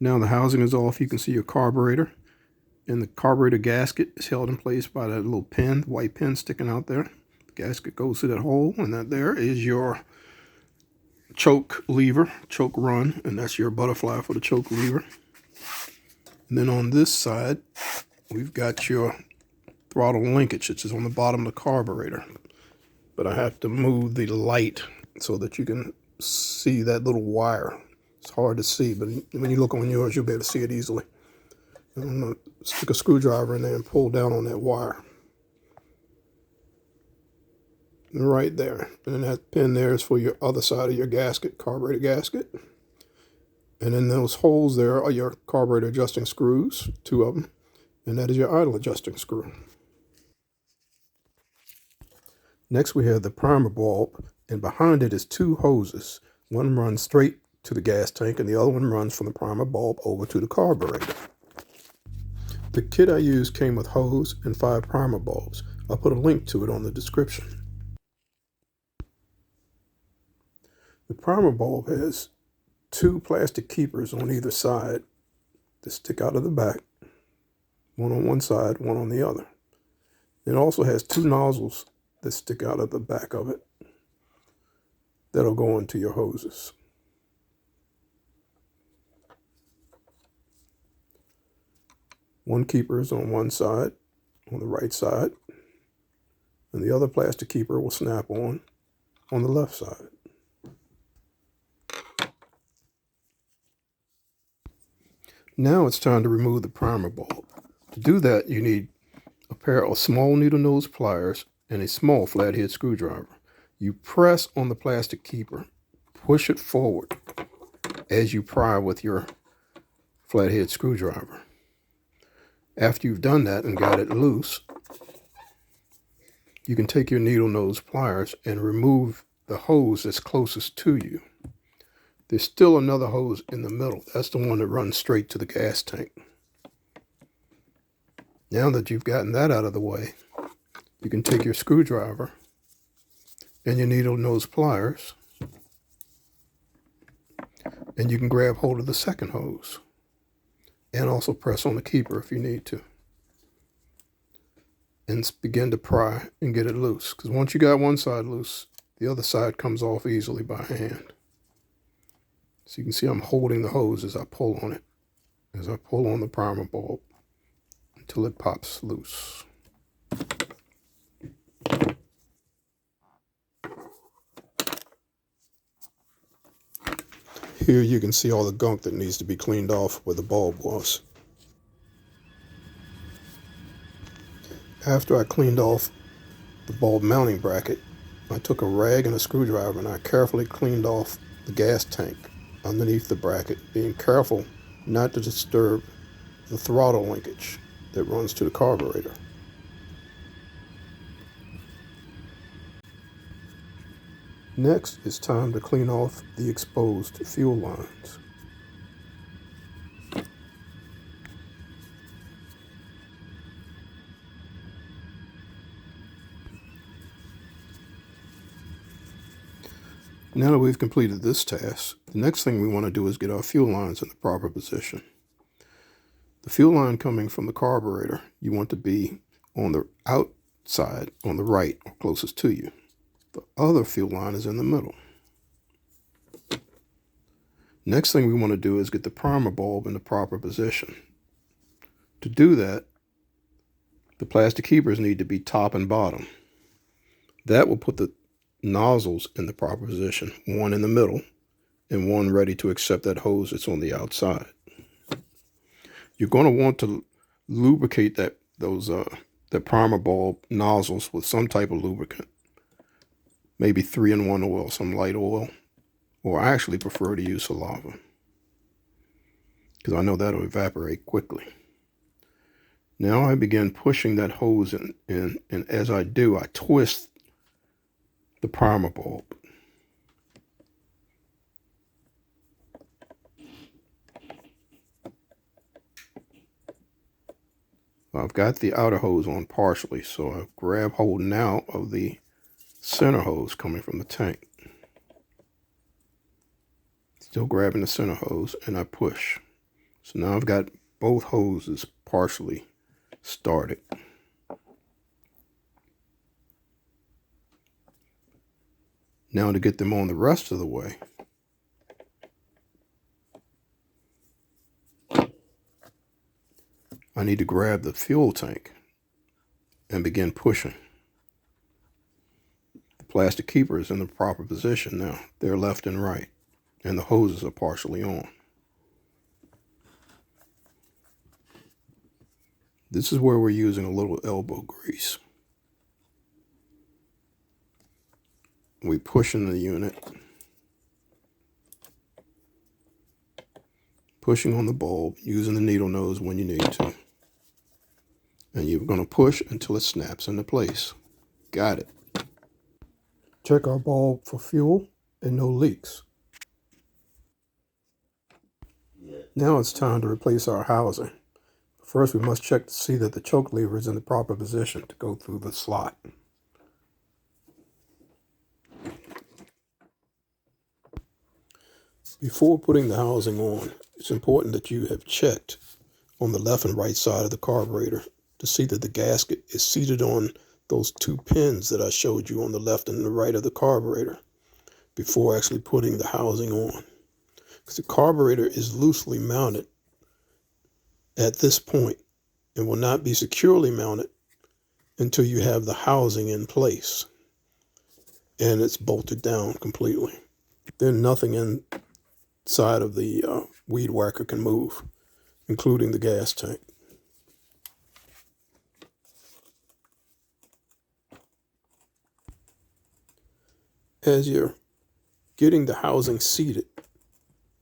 Now the housing is off. You can see your carburetor, and the carburetor gasket is held in place by that little pin, the white pin sticking out there. The gasket goes through that hole, and that there is your choke lever, choke run, and that's your butterfly for the choke lever. And then on this side, we've got your throttle linkage, which is on the bottom of the carburetor. But I have to move the light so that you can see that little wire. It's hard to see, but when you look on yours, you'll be able to see it easily. And I'm going to stick a screwdriver in there and pull down on that wire. Right there. And then that pin there is for your other side of your gasket, carburetor gasket. And in those holes there are your carburetor adjusting screws, 2 of them. And that is your idle adjusting screw. Next we have the primer bulb, and behind it is 2 hoses. One runs straight to the gas tank and the other one runs from the primer bulb over to the carburetor. The kit I used came with hose and 5 primer bulbs. I'll put a link to it on the description. The primer bulb has 2 plastic keepers on either side that stick out of the back, one on one side, one on the other. It also has 2 nozzles that stick out of the back of it that'll go into your hoses. One keeper is on one side, on the right side, and the other plastic keeper will snap on the left side. Now it's time to remove the primer bulb. To do that, you need a pair of small needle nose pliers and a small flathead screwdriver. You press on the plastic keeper, push it forward as you pry with your flathead screwdriver. After you've done that and got it loose, you can take your needle nose pliers and remove the hose that's closest to you. There's still another hose in the middle. That's the one that runs straight to the gas tank. Now that you've gotten that out of the way, you can take your screwdriver and your needle nose pliers, and you can grab hold of the second hose and also press on the keeper if you need to, and begin to pry and get it loose. Because once you got one side loose, the other side comes off easily by hand. So you can see I'm holding the hose as I pull on it, as I pull on the primer bulb until it pops loose. Here you can see all the gunk that needs to be cleaned off where the bulb was. After I cleaned off the bulb mounting bracket, I took a rag and a screwdriver and I carefully cleaned off the gas tank underneath the bracket, being careful not to disturb the throttle linkage that runs to the carburetor. Next, it's time to clean off the exposed fuel lines. Now that we've completed this task, the next thing we want to do is get our fuel lines in the proper position. The fuel line coming from the carburetor, you want to be on the outside, on the right, or closest to you. The other fuel line is in the middle. Next thing we want to do is get the primer bulb in the proper position. To do that, the plastic keepers need to be top and bottom. That will put the nozzles in the proper position, one in the middle and one ready to accept that hose that's on the outside. You're going to want to lubricate that primer bulb nozzles with some type of lubricant, maybe 3-in-1 oil, some light oil, or I actually prefer to use saliva because I know that'll evaporate quickly. Now I begin pushing that hose in, and as I do, I twist the primer bulb. I've got the outer hose on partially, so I grab hold now of the center hose coming from the tank. Still grabbing the center hose, and I push. So now I've got both hoses partially started. Now to get them on the rest of the way, I need to grab the fuel tank and begin pushing. The plastic keeper is in the proper position now. They're left and right, and the hoses are partially on. This is where we're using a little elbow grease. We push in the unit, pushing on the bulb, using the needle nose when you need to. And you're going to push until it snaps into place. Got it. Check our bulb for fuel and no leaks. Now it's time to replace our housing. First, we must check to see that the choke lever is in the proper position to go through the slot. Before putting the housing on, it's important that you have checked on the left and right side of the carburetor to see that the gasket is seated on those two pins that I showed you on the left and the right of the carburetor before actually putting the housing on. Because the carburetor is loosely mounted at this point and will not be securely mounted until you have the housing in place and it's bolted down completely. Then nothing inside of the weed whacker can move, including the gas tank. As you're getting the housing seated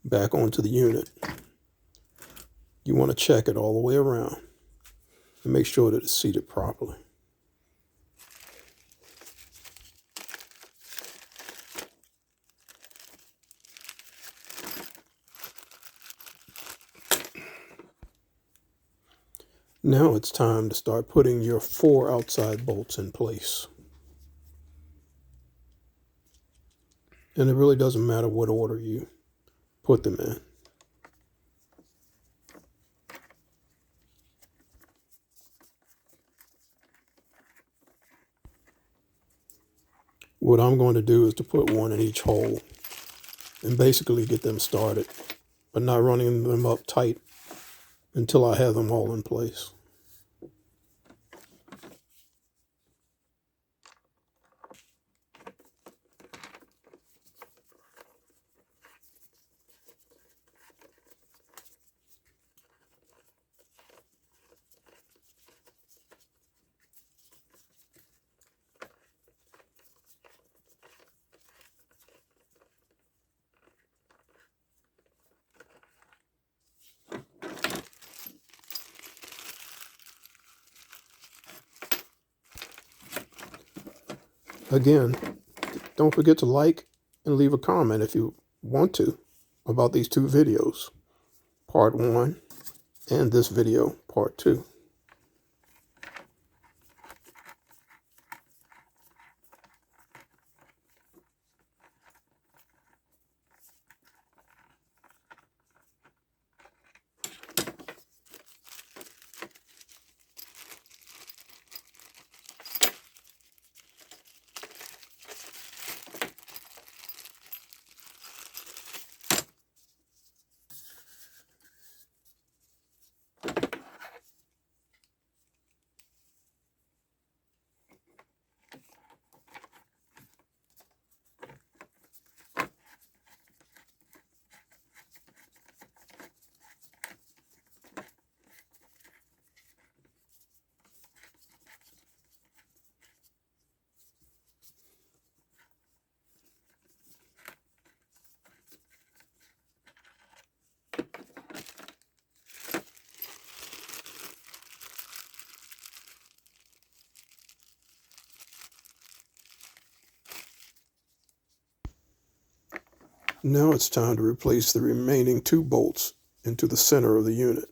back onto the unit, you want to check it all the way around and make sure that it's seated properly. Now it's time to start putting your 4 outside bolts in place. And it really doesn't matter what order you put them in. What I'm going to do is to put one in each hole and basically get them started, but not running them up tight until I have them all in place. Again, don't forget to like and leave a comment if you want to about these 2 videos, part 1 and this video, part 2. Now it's time to replace the remaining 2 bolts into the center of the unit.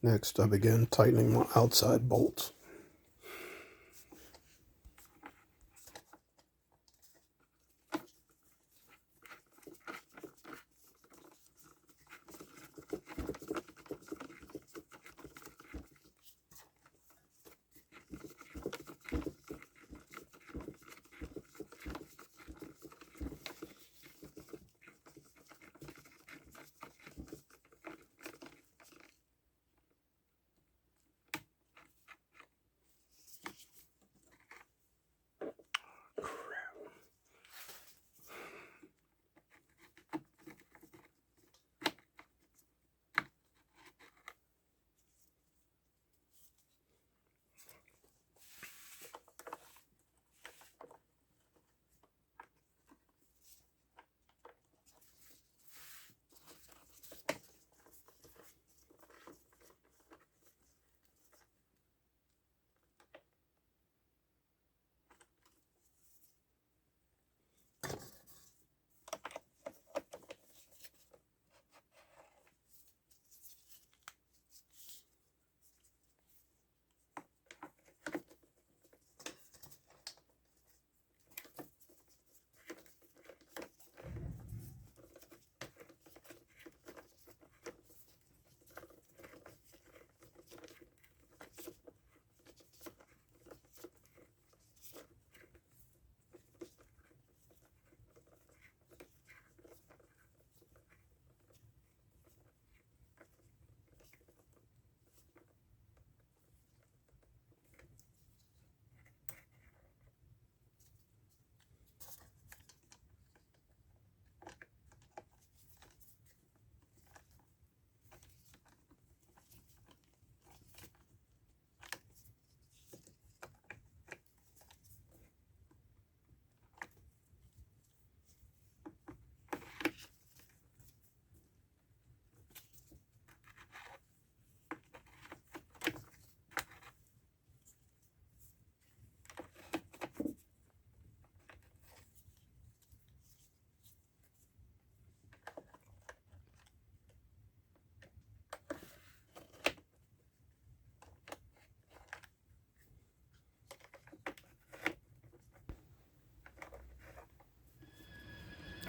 Next, I begin tightening my outside bolts.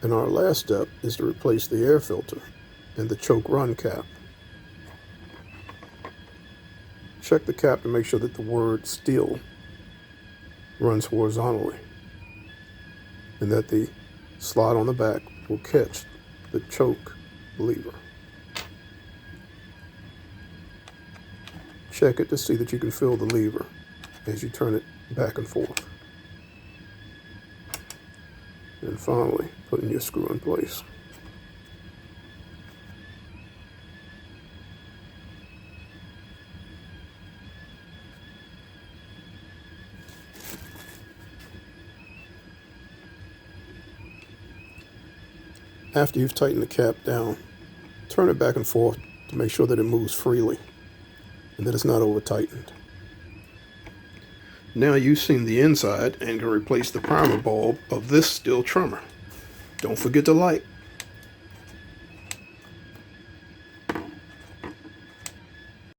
And our last step is to replace the air filter and the choke run cap. Check the cap to make sure that the word Stihl runs horizontally and that the slot on the back will catch the choke lever. Check it to see that you can feel the lever as you turn it back and forth. And finally, putting your screw in place. After you've tightened the cap down, turn it back and forth to make sure that it moves freely and that it's not over tightened. Now you've seen the inside and can replace the primer bulb of this Stihl trimmer. Don't forget to like,